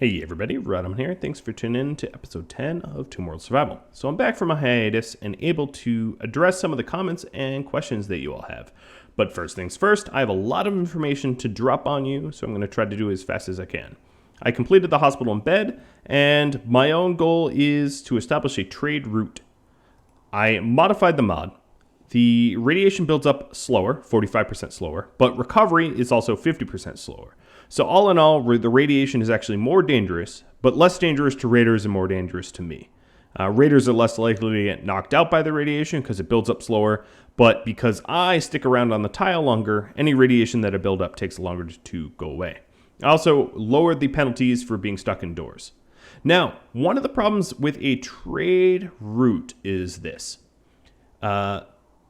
Hey everybody, Rhadamant here. Thanks for tuning in to episode 10 of Tomb World Survival. So I'm back from a hiatus and able to address some of the comments and questions that you all have. But first things first, I have a lot of information to drop on you, so I'm going to try to do it as fast as I can. I completed the hospital in bed, and my own goal is to establish a trade route. I modified the mod. The radiation builds up slower, 45% slower, but recovery is also 50% slower. So all in all, the radiation is actually more dangerous, but less dangerous to raiders and more dangerous to me. Raiders are less likely to get knocked out by the radiation because it builds up slower, but because I stick around on the tile longer, any radiation that I build up takes longer to go away. I also lowered the penalties for being stuck indoors. Now, one of the problems with a trade route is this.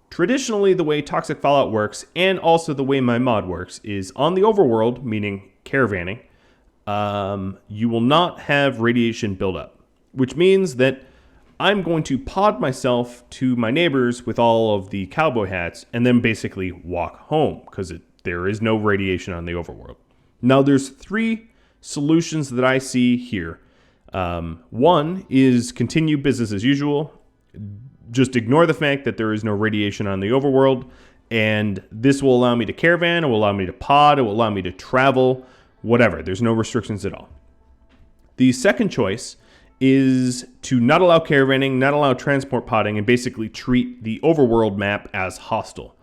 Traditionally, the way Toxic Fallout works, and also the way my mod works, is on the overworld, meaning caravanning, you will not have radiation buildup, which means that I'm going to pod myself to my neighbors with all of the cowboy hats and then basically walk home because there is no radiation on the overworld. Now, there's three solutions that I see here. One is continue business as usual. Just ignore the fact that there is no radiation on the overworld, and this will allow me to caravan, it will allow me to pod, it will allow me to travel, whatever. There's no restrictions at all. The second choice is to not allow caravanning, not allow transport podding, and basically treat the overworld map as hostile.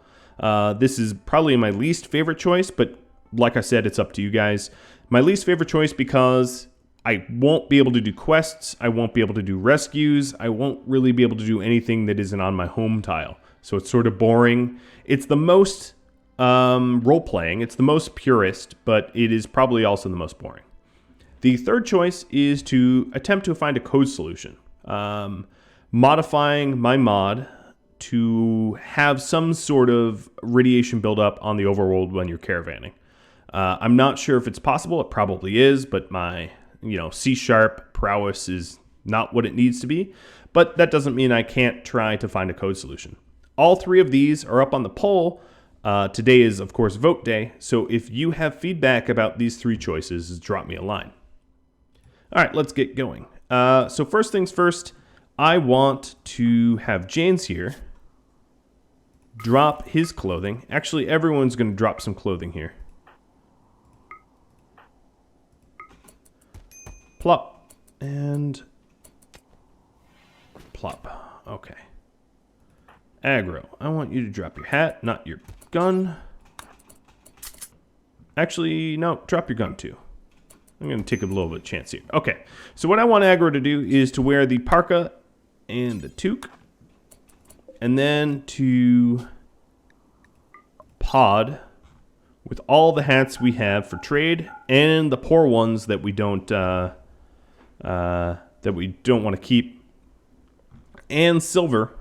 This is probably my least favorite choice, but like I said, it's up to you guys. My least favorite choice because I won't be able to do quests, I won't be able to do rescues, I won't really be able to do anything that isn't on my home tile. So it's sort of boring. It's the most role-playing, it's the most purist, but it is probably also the most boring. The third choice is to attempt to find a code solution. Modifying my mod to have some sort of radiation buildup on the overworld when you're caravanning. I'm not sure if it's possible, it probably is, but my C# prowess is not what it needs to be, but that doesn't mean I can't try to find a code solution. All three of these are up on the poll. Today is, of course, vote day, so if you have feedback about these three choices, drop me a line. All right, let's get going. So first things first, I want to have James here drop his clothing. Actually, everyone's going to drop some clothing here. Plop and plop. Okay. Aggro, I want you to drop your hat, not your gun. Actually, no, drop your gun too. I'm going to take a little bit of chance here. Okay, so what I want Aggro to do is to wear the parka and the toque, and then to pod with all the hats we have for trade and the poor ones that we don't want to keep, and silver,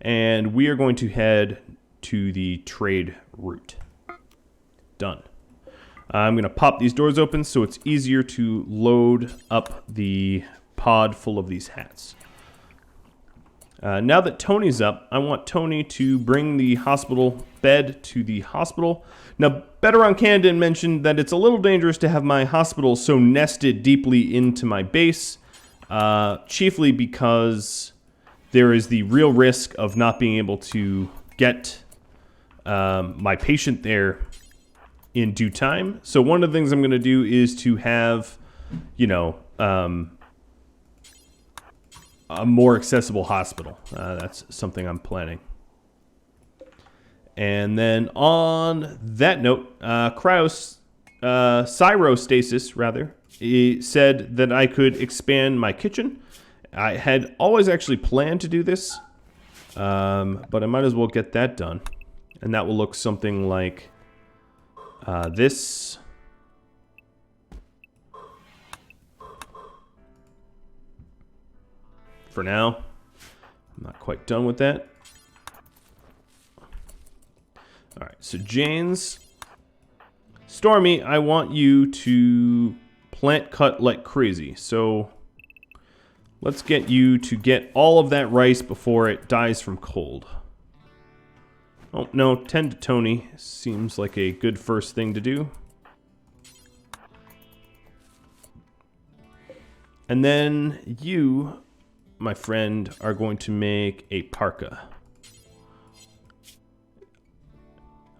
and we are going to head to the trade route. Done. I'm going to pop these doors open so it's easier to load up the pod full of these hats. Now that Tony's up, I want Tony to bring the hospital bed to the hospital. Now, Better on Canada mentioned that it's a little dangerous to have my hospital so nested deeply into my base, chiefly because there is the real risk of not being able to get my patient there in due time. So one of the things I'm going to do is to have, a more accessible hospital. That's something I'm planning. And then on that note, Cyrostasis, rather, said that I could expand my kitchen. I had always actually planned to do this, but I might as well get that done. And that will look something like this. For now, I'm not quite done with that. All right, so James, Stormy, I want you to plant cut like crazy. So let's get you to get all of that rice before it dies from cold. Oh, no, tend to Tony seems like a good first thing to do. And then you, my friend, are going to make a parka.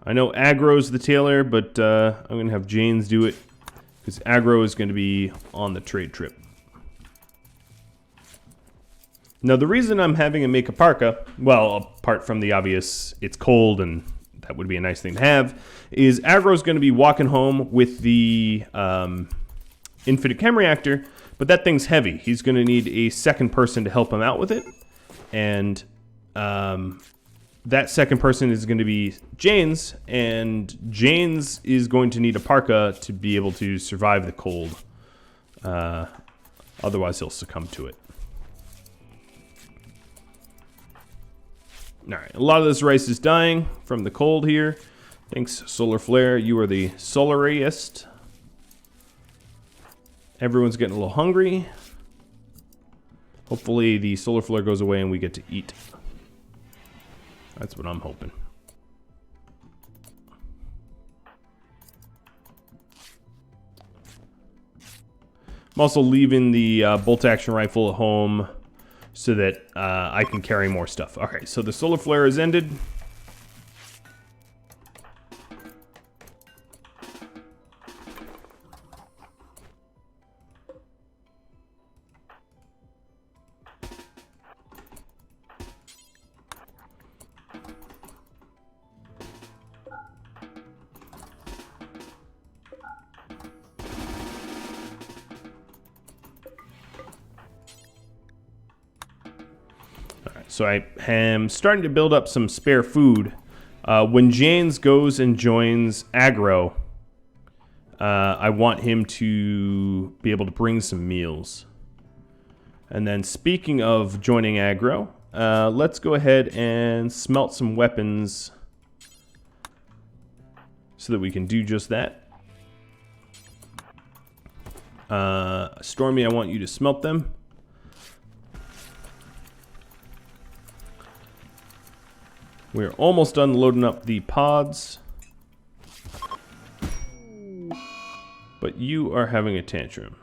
I know Agro's the tailor, but I'm going to have Janes do it because Agro is going to be on the trade trip. Now, the reason I'm having him make a parka, well, apart from the obvious it's cold and that would be a nice thing to have, is Agro's going to be walking home with the infinite chem reactor, but that thing's heavy. He's going to need a second person to help him out with it, and that second person is going to be Janes, and Janes is going to need a parka to be able to survive the cold. Otherwise, he'll succumb to it. All right, a lot of this rice is dying from the cold here. Thanks, Solar Flare. You are the solariest. Everyone's getting a little hungry. Hopefully the Solar Flare goes away and we get to eat. That's what I'm hoping. I'm also leaving the bolt-action rifle at home so that I can carry more stuff. Okay, so the Solar Flare is ended. So I am starting to build up some spare food. When Janes goes and joins Agro, I want him to be able to bring some meals. And then speaking of joining Agro, let's go ahead and smelt some weapons so that we can do just that. Stormy, I want you to smelt them. We're almost done loading up the pods. But you are having a tantrum.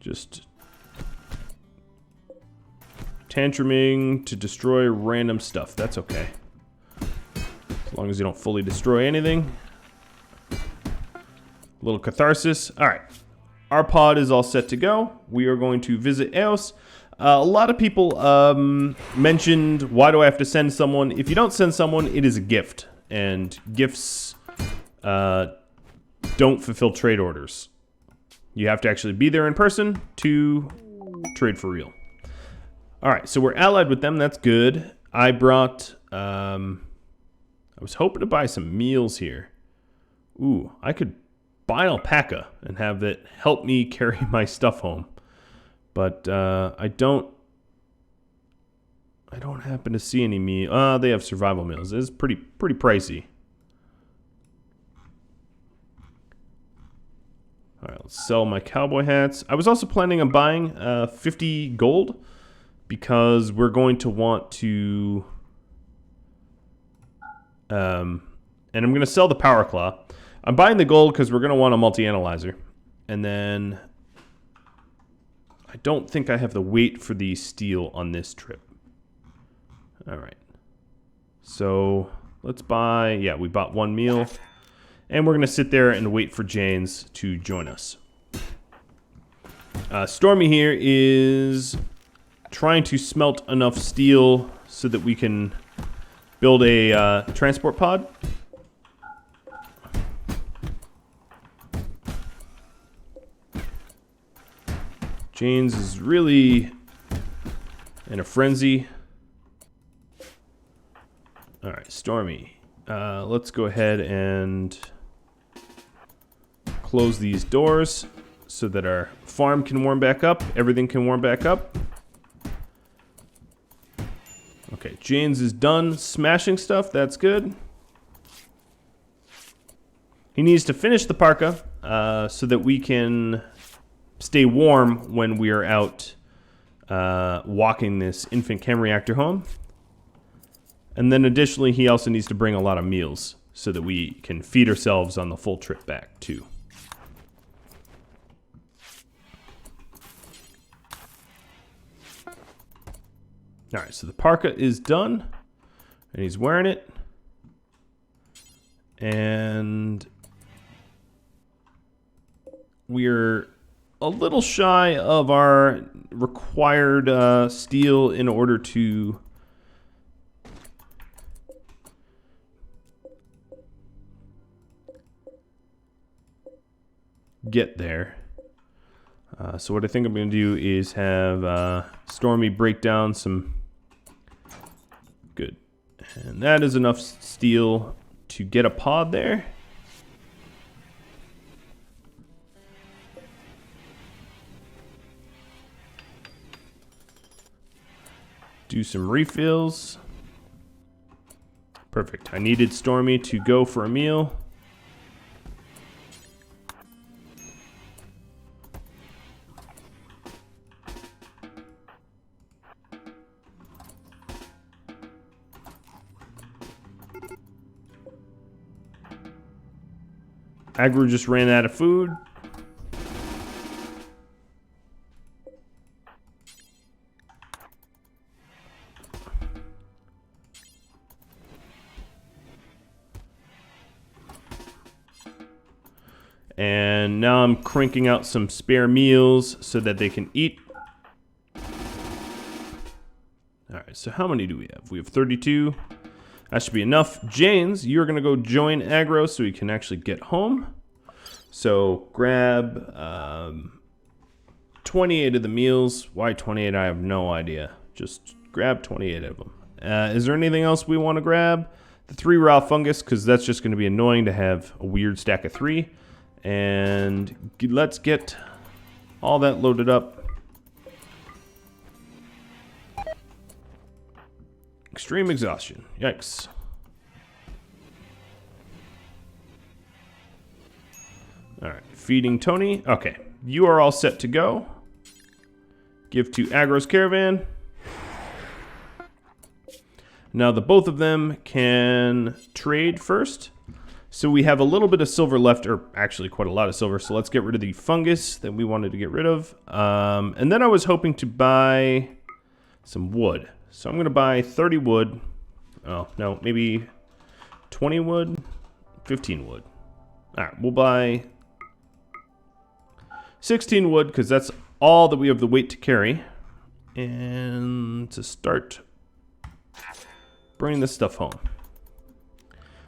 Just tantruming to destroy random stuff. That's okay. As long as you don't fully destroy anything. A little catharsis. Alright. Our pod is all set to go. We are going to visit Eos. A lot of people mentioned, why do I have to send someone? If you don't send someone, it is a gift. And gifts don't fulfill trade orders. You have to actually be there in person to trade for real. Alright, so we're allied with them. That's good. I brought... I was hoping to buy some meals here. Ooh, I could buy an alpaca and have that help me carry my stuff home. But I don't happen to see any meal. They have survival meals. It's pretty pricey. All right, let's sell my cowboy hats. I was also planning on buying 50 gold because we're going to want to. And I'm going to sell the power claw. I'm buying the gold because we're going to want a multi-analyzer, and then. I don't think I have the weight for the steel on this trip. Alright. So, let's buy... Yeah, we bought one meal. And we're going to sit there and wait for Janes to join us. Stormy here is trying to smelt enough steel so that we can build a transport pod. Janes is really in a frenzy. All right, Stormy. Let's go ahead and close these doors so that our farm can warm back up. Everything can warm back up. Okay, Janes is done smashing stuff. That's good. He needs to finish the parka so that we can stay warm when we are out walking this infant chem reactor home. And then additionally, he also needs to bring a lot of meals so that we can feed ourselves on the full trip back too. All right, so the parka is done, and he's wearing it. And we're a little shy of our required steel in order to get there. So what I think I'm going to do is have Stormy break down some... Good. And that is enough steel to get a pod there. Do some refills. Perfect. I needed Stormy to go for a meal. Agro just ran out of food. And now I'm cranking out some spare meals so that they can eat. Alright, so how many do we have? We have 32. That should be enough. James, you're going to go join Agro so we can actually get home. So grab 28 of the meals. Why 28? I have no idea. Just grab 28 of them. Is there anything else we want to grab? The 3 raw fungus, because that's just going to be annoying to have a weird stack of 3. And let's get all that loaded up. Extreme exhaustion. Yikes. Alright, feeding Tony. Okay, you are all set to go. Give to Agro's caravan. Now the both of them can trade first. So we have a little bit of silver left, or actually quite a lot of silver. So let's get rid of the fungus that we wanted to get rid of. And then I was hoping to buy some wood. So I'm going to buy 30 wood. Oh, no, maybe 20 wood, 15 wood. All right, we'll buy 16 wood because that's all that we have the weight to carry. And to start bringing this stuff home.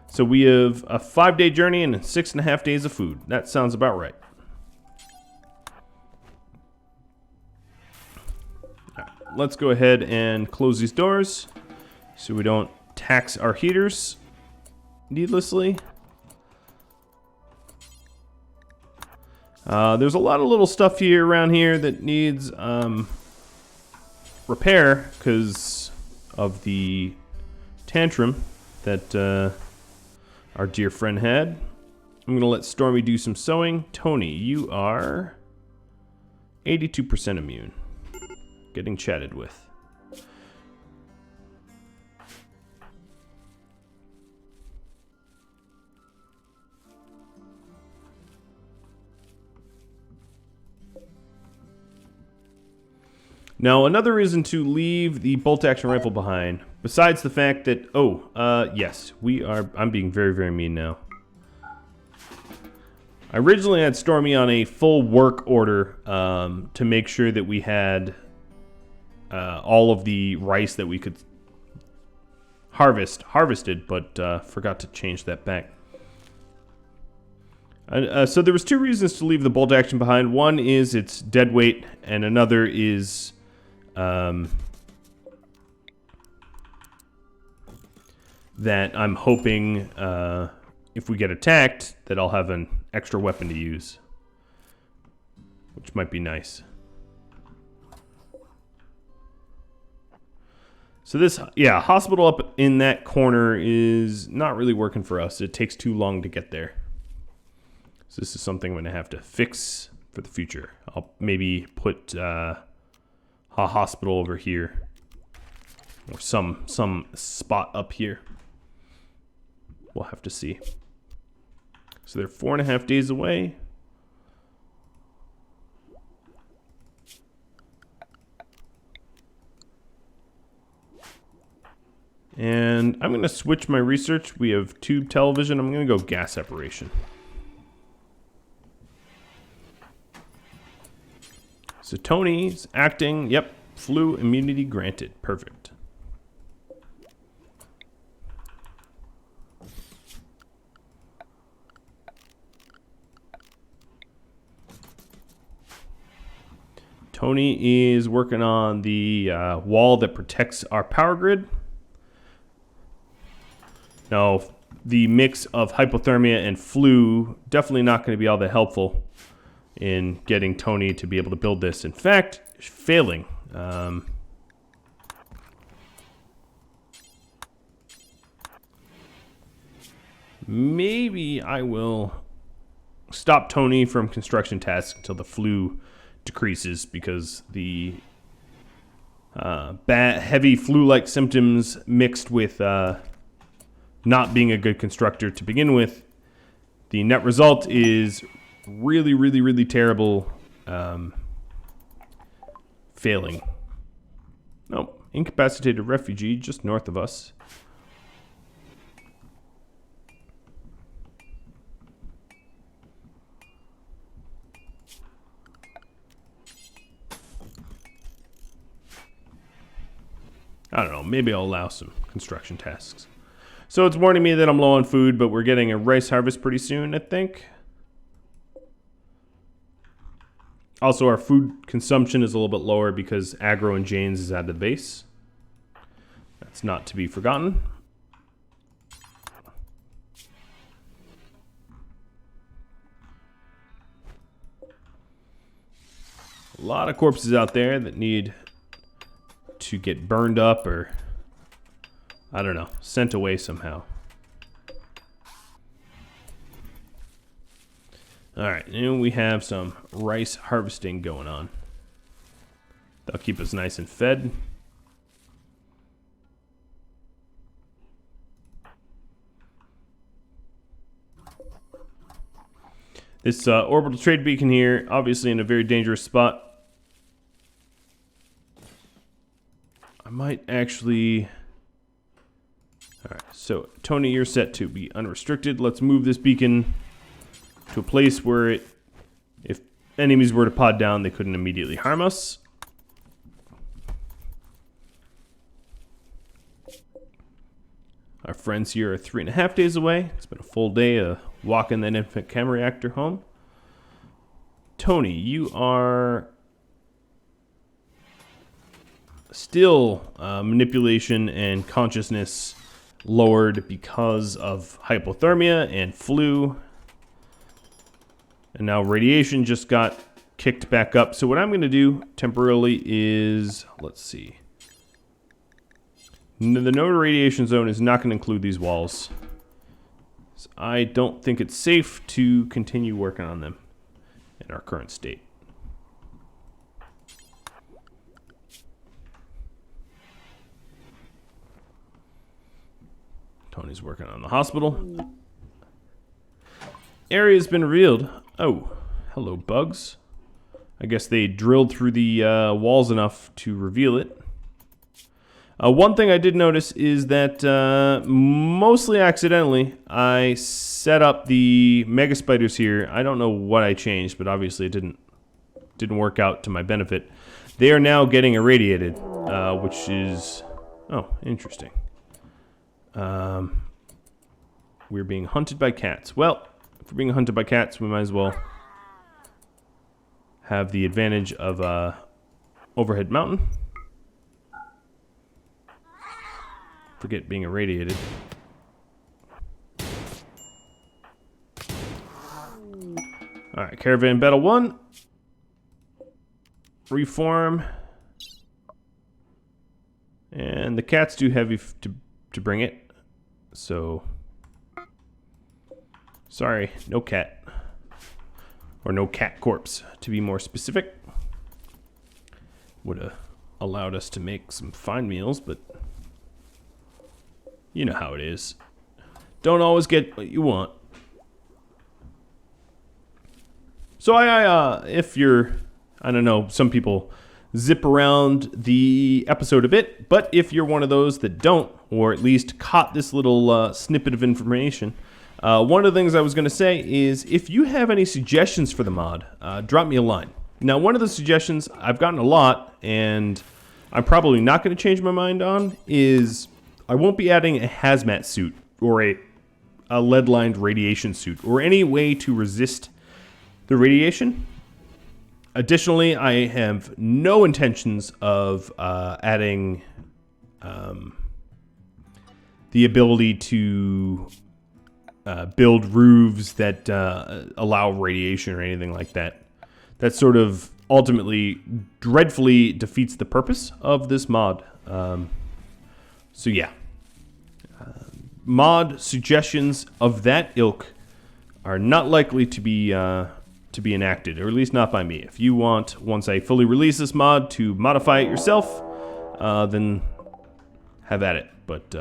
So we have a 5-day journey and 6.5 days of food. That sounds about right. Let's go ahead and close these doors so we don't tax our heaters needlessly. There's a lot of little stuff here around here that needs repair because of the tantrum that our dear friend had. I'm going to let Stormy do some sewing. Tony, you are 82% immune. Getting chatted with. Now, another reason to leave the bolt-action rifle behind, besides the fact that, yes, I'm being very, very mean now. I originally had Stormy on a full work order to make sure that we had all of the rice that we could harvested, but forgot to change that back. So there was 2 reasons to leave the bolt action behind. One is it's dead weight, and another is that I'm hoping if we get attacked that I'll have an extra weapon to use, which might be nice. So this, hospital up in that corner is not really working for us. It takes too long to get there. So this is something I'm going to have to fix for the future. I'll maybe put a hospital over here. Or some spot up here. We'll have to see. So they're 4.5 days away. And I'm going to switch my research. We have tube television. I'm going to go gas separation. So Tony's acting. Yep. Flu immunity granted. Perfect. Tony is working on the wall that protects our power grid. Now, the mix of hypothermia and flu definitely not going to be all that helpful in getting Tony to be able to build this. In fact, failing. Maybe I will stop Tony from construction tasks until the flu decreases, because the heavy flu-like symptoms mixed with not being a good constructor to begin with, the net result is really, really, really terrible failing. Nope, incapacitated refugee just north of us. I don't know, maybe I'll allow some construction tasks. So it's warning me that I'm low on food, but we're getting a rice harvest pretty soon, I think. Also, our food consumption is a little bit lower because Agro and Jane's is at the base. That's not to be forgotten. A lot of corpses out there that need to get burned up or, I don't know, sent away somehow. Alright, and we have some rice harvesting going on. That'll keep us nice and fed. This orbital trade beacon here, obviously in a very dangerous spot. I might actually... Alright, so Tony, you're set to be unrestricted. Let's move this beacon to a place where it, if enemies were to pod down, they couldn't immediately harm us. Our friends here are 3.5 days away. It's been a full day of walking that infant chem reactor home. Tony, you are still manipulation and consciousness lowered because of hypothermia and flu. And now radiation just got kicked back up. So what I'm going to do temporarily is, let's see. The node radiation zone is not going to include these walls. So I don't think it's safe to continue working on them in our current state. Tony's working on the hospital. Area's been revealed. Oh, hello, bugs. I guess they drilled through the walls enough to reveal it. One thing I did notice is that, mostly accidentally, I set up the mega spiders here. I don't know what I changed, but obviously it didn't work out to my benefit. They are now getting irradiated, which is... Oh, interesting. We're being hunted by cats. Well, if we're being hunted by cats, we might as well have the advantage of overhead mountain. Forget being irradiated. Alright, Caravan Battle 1. Reform. And the cat's too heavy to bring it. So... Sorry, no cat. Or no cat corpse, to be more specific. Would have allowed us to make some fine meals, but... You know how it is. Don't always get what you want. So if you're, I don't know, some people zip around the episode a bit, but if you're one of those that don't or at least caught this little snippet of information, one of the things I was going to say is if you have any suggestions for the mod, drop me a line. Now, one of the suggestions I've gotten a lot, and I'm probably not going to change my mind on, is I won't be adding a hazmat suit or a lead-lined radiation suit or any way to resist the radiation. Additionally, I have no intentions of adding the ability to build roofs that allow radiation or anything like that. That sort of ultimately dreadfully defeats the purpose of this mod. So yeah. Mod suggestions of that ilk are not likely to be enacted, or at least not by me. If you want, once I fully release this mod, to modify it yourself, then have at it. But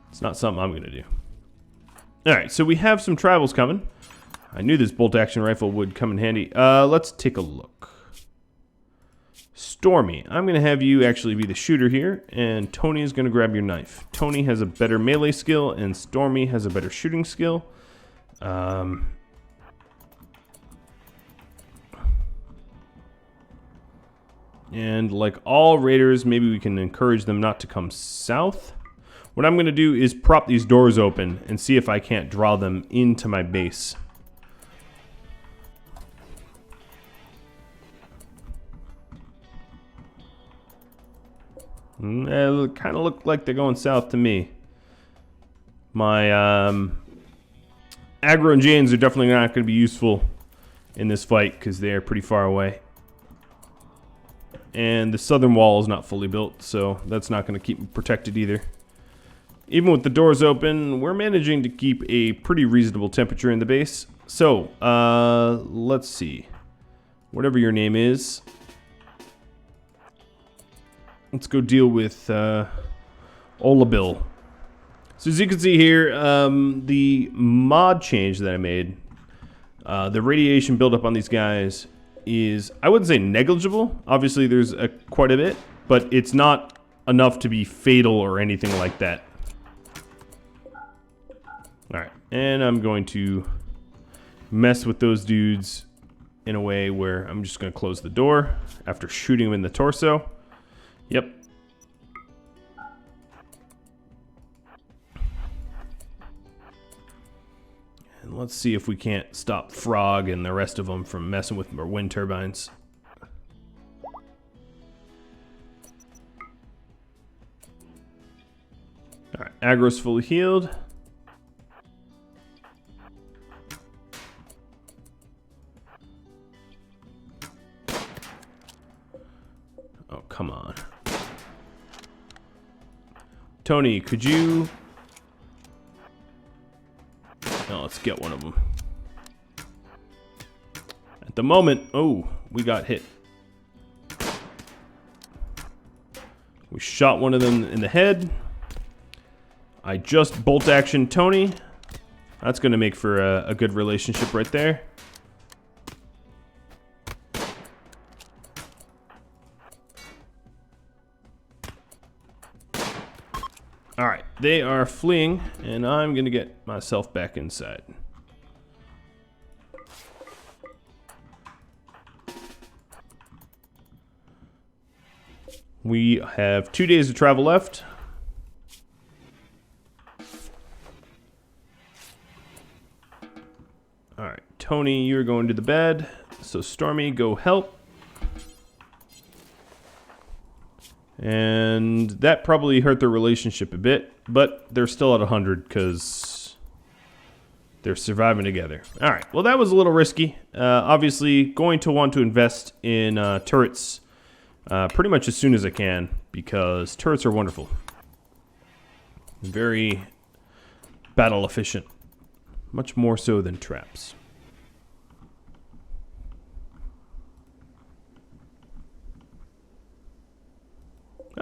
it's not something I'm going to do. Alright, so we have some travels coming. I knew this bolt-action rifle would come in handy. Let's take a look. Stormy, I'm going to have you actually be the shooter here, and Tony is going to grab your knife. Tony has a better melee skill, and Stormy has a better shooting skill. And like all raiders, maybe we can encourage them not to come south. What I'm going to do is prop these doors open and see if I can't draw them into my base. It kind of look like they're going south to me. My aggro and Janes are definitely not going to be useful in this fight because they're pretty far away. And the southern wall is not fully built, so that's not going to keep me protected either. Even with the doors open, we're managing to keep a pretty reasonable temperature in the base. So, let's see. Whatever your name is. Let's go deal with Olabil. So as you can see here, the mod change that I made, the radiation buildup on these guys is, I wouldn't say negligible. Obviously there's quite a bit, but it's not enough to be fatal or anything like that. Alright, and I'm going to mess with those dudes in a way where I'm just going to close the door after shooting them in the torso. Yep. And let's see if we can't stop Frog and the rest of them from messing with our wind turbines. Alright, aggro's fully healed. Oh, come on. Tony, could you... Oh, let's get one of them. At the moment... Oh, we got hit. We shot one of them in the head. I just bolt action Tony. That's going to make for a good relationship right there. Alright, they are fleeing, and I'm going to get myself back inside. We have 2 days of travel left. Alright, Tony, you're going to the bed. So Stormy, go help. And that probably hurt their relationship a bit, but they're still at 100 because they're surviving together. All right, well, that was a little risky. Obviously, going to want to invest in turrets pretty much as soon as I can because turrets are wonderful. Very battle efficient, much more so than traps.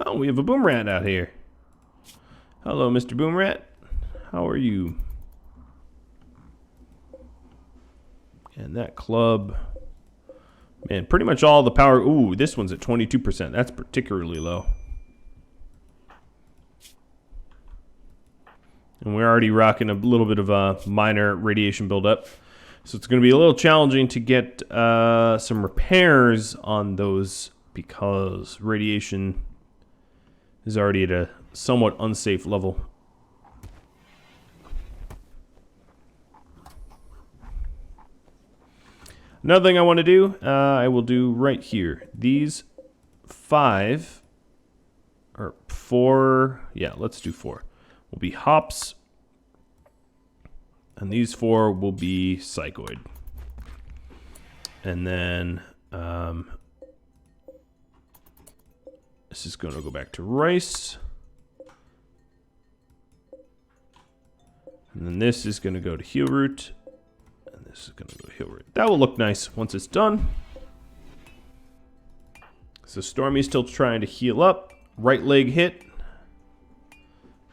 Oh, we have a boom rat out here. Hello, Mr. Boom Rat. How are you? And that club... Man, pretty much all the power... Ooh, this one's at 22%. That's particularly low. And we're already rocking a little bit of a minor radiation buildup. So it's going to be a little challenging to get some repairs on those because radiation is already at a somewhat unsafe level. Another thing I want to do, I will do right here. These 5 or 4, yeah, let's do 4. Will be hops, and these 4 will be psychoid. And then this is going to go back to rice. And then this is going to go to heel root. And this is going to go to heel root. That will look nice once it's done. So Stormy's still trying to heal up. Right leg hit.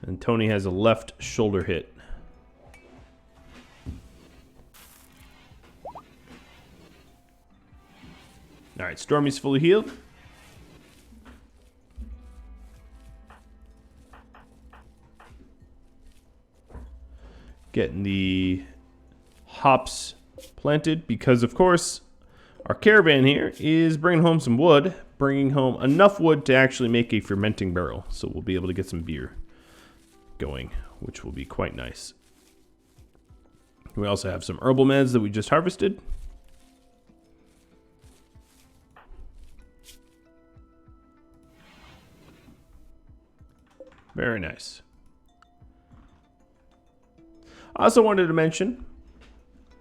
And Tony has a left shoulder hit. Alright, Stormy's fully healed. Getting the hops planted because, of course, our caravan here is bringing home some wood. Bringing home enough wood to actually make a fermenting barrel. So we'll be able to get some beer going, which will be quite nice. We also have some herbal meds that we just harvested. Very nice. I also wanted to mention,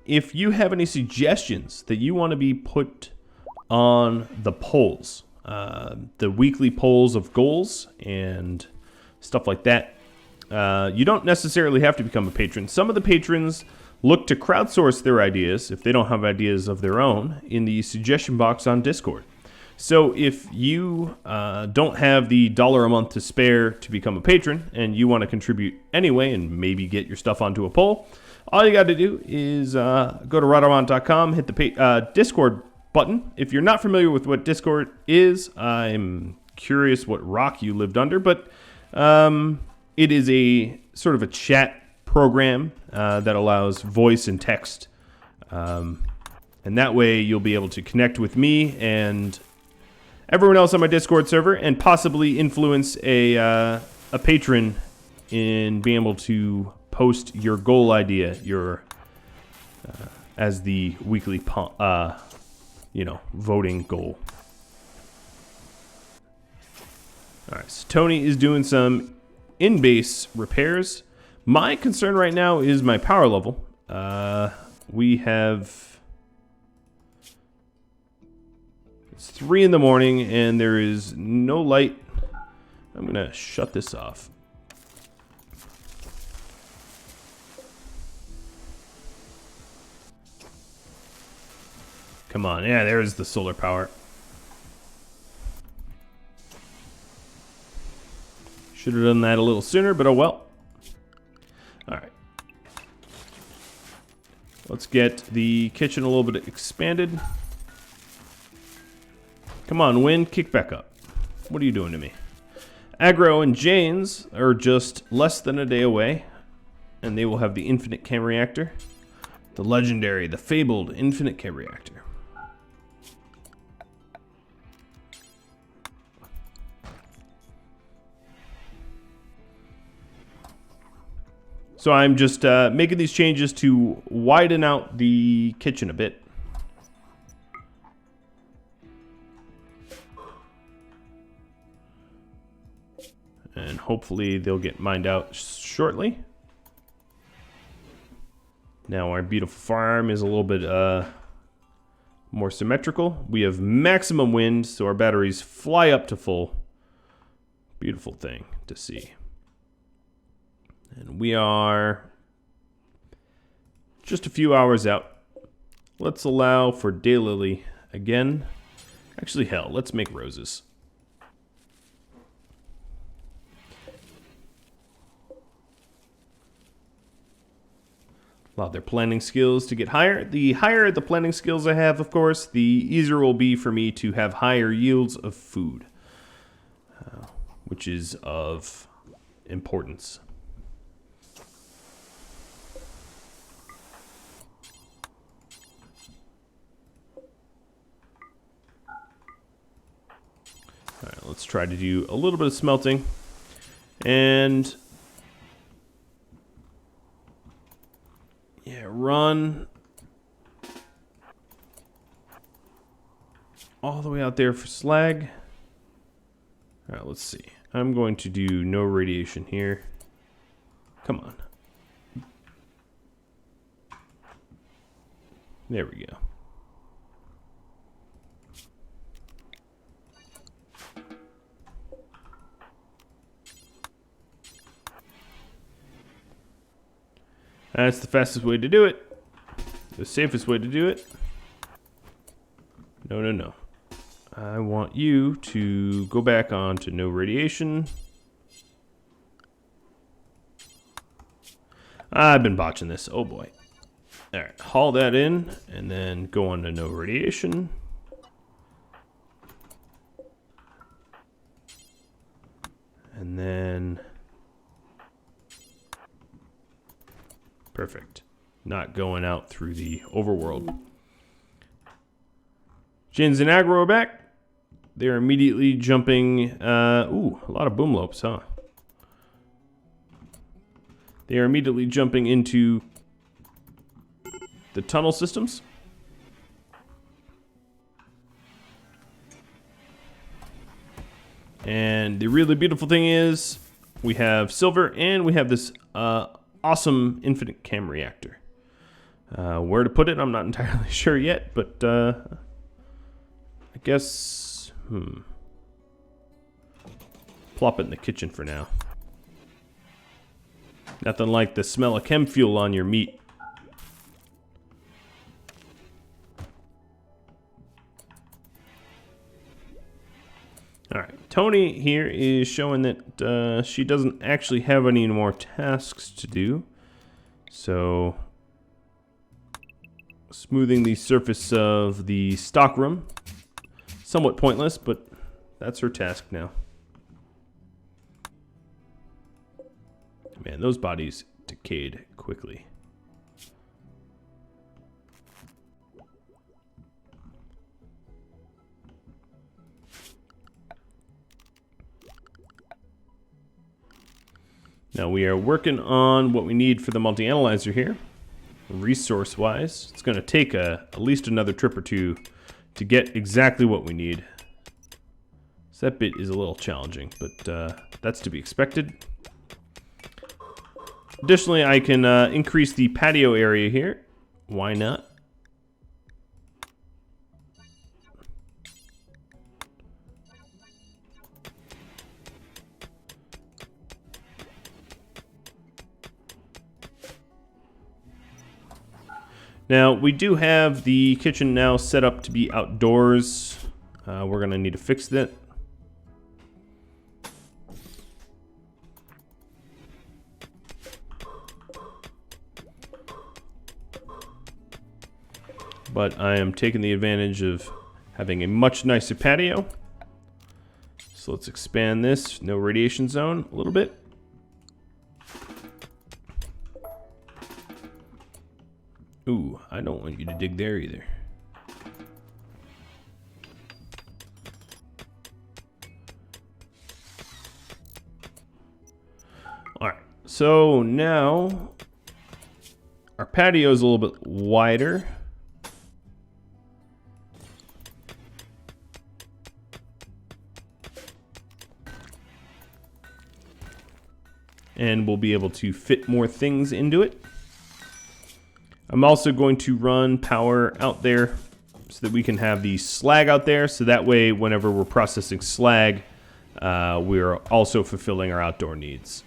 if you have any suggestions that you want to be put on the polls, the weekly polls of goals and stuff like that, you don't necessarily have to become a patron. Some of the patrons look to crowdsource their ideas, if they don't have ideas of their own, in the suggestion box on Discord. So if you don't have the $1 a month to spare to become a patron and you want to contribute anyway and maybe get your stuff onto a poll, all you got to do is go to Rhadamant.com, hit the Discord button. If you're not familiar with what Discord is, I'm curious what rock you lived under, but it is a sort of a chat program that allows voice and text. And that way you'll be able to connect with me and everyone else on my Discord server, and possibly influence a patron in being able to post your goal idea, your as the weekly voting goal. All right, so Tony is doing some in-base repairs. My concern right now is my power level. We have. It's 3 in the morning and there is no light. I'm gonna shut this off. Come on, yeah, there's the solar power. Should have done that a little sooner, but oh well. Alright. Let's get the kitchen a little bit expanded. Come on, wind, kick back up. What are you doing to me? Agro and Janes are just less than a day away, and they will have the infinite chem reactor. The legendary, the fabled infinite chem reactor. So I'm just making these changes to widen out the kitchen a bit. And hopefully they'll get mined out shortly. Now our beautiful farm is a little bit more symmetrical. We have maximum wind, so our batteries fly up to full. Beautiful thing to see. And we are just a few hours out. Let's allow for daylily again. Actually, hell, let's make roses. Allow their planning skills to get higher. The higher the planning skills I have, of course, the easier it will be for me to have higher yields of food, which is of importance. Alright, let's try to do a little bit of smelting. And yeah, run all the way out there for slag. Alright, let's see. I'm going to do no radiation here. Come on. There we go. That's the fastest way to do it. The safest way to do it. No, no, no. I want you to go back on to no radiation. I've been botching this. Oh boy. Alright, haul that in and then go on to no radiation. And then... perfect. Not going out through the overworld. Jins and Aggro are back. They're immediately jumping... ooh, a lot of boom lopes, huh? They are immediately jumping into the tunnel systems. And the really beautiful thing is we have silver and we have this awesome infinite cam reactor. Where to put it, I'm not entirely sure yet, but I guess, plop it in the kitchen for now. Nothing like the smell of chem fuel on your meat. Alright, Tony here is showing that she doesn't actually have any more tasks to do. So, smoothing the surface of the stockroom. Somewhat pointless, but that's her task now. Man, those bodies decayed quickly. Now we are working on what we need for the multi-analyzer here. Resource-wise, it's going to take at least another trip or two to get exactly what we need. So that bit is a little challenging, but that's to be expected. Additionally, I can increase the patio area here. Why not? Now, we do have the kitchen now set up to be outdoors. We're going to need to fix that. But I am taking the advantage of having a much nicer patio. So let's expand this, no radiation zone, a little bit. Ooh, I don't want you to dig there either. Alright, so now our patio is a little bit wider. And we'll be able to fit more things into it. I'm also going to run power out there so that we can have the slag out there. So that way, whenever we're processing slag, we're also fulfilling our outdoor needs.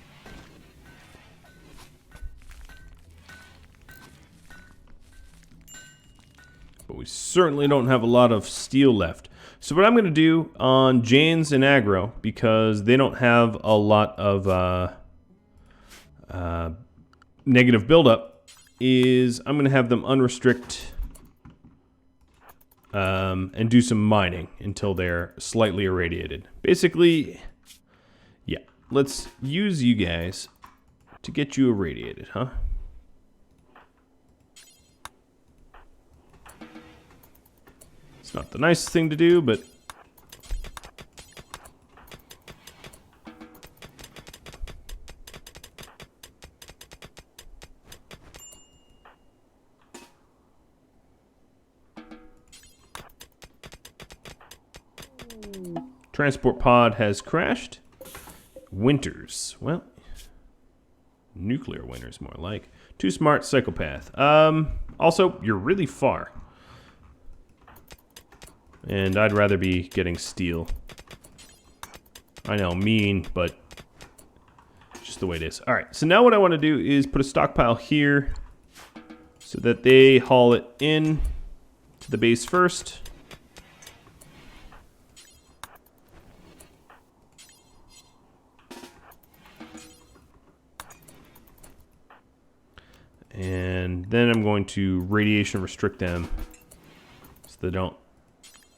But we certainly don't have a lot of steel left. So what I'm going to do on Janes and Aggro, because they don't have a lot of negative buildup, is I'm going to have them unrestrict and do some mining until they're slightly irradiated. Basically, yeah, let's use you guys to get you irradiated, huh? It's not the nicest thing to do, but Transport pod has crashed. Winters. Well, nuclear winters more like. Too smart, psychopath. Also, you're really far. And I'd rather be getting steel. I know, mean, but just the way it is. All right, so now what I want to do is put a stockpile here so that they haul it in to the base first. And then I'm going to radiation restrict them so they don't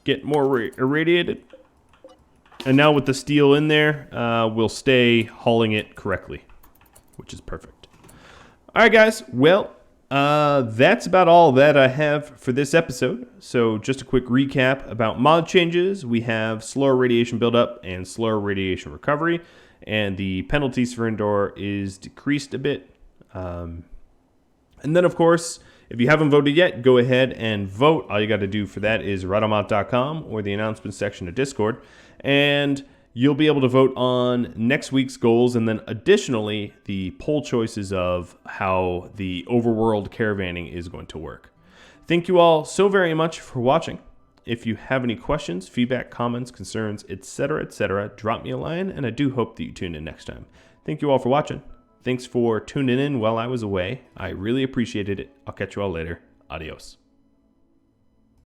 get more irradiated. And now with the steel in there, we'll stay hauling it correctly, which is perfect. All right, guys. Well, that's about all that I have for this episode. So just a quick recap about mod changes. We have slower radiation buildup and slower radiation recovery. And the penalties for indoor is decreased a bit. And then, of course, if you haven't voted yet, go ahead and vote. All you got to do for that is Rhadamant.com or the announcement section of Discord. And you'll be able to vote on next week's goals and then additionally the poll choices of how the overworld caravanning is going to work. Thank you all so very much for watching. If you have any questions, feedback, comments, concerns, etc., drop me a line, and I do hope that you tune in next time. Thank you all for watching. Thanks for tuning in while I was away. I really appreciated it. I'll catch you all later. Adios.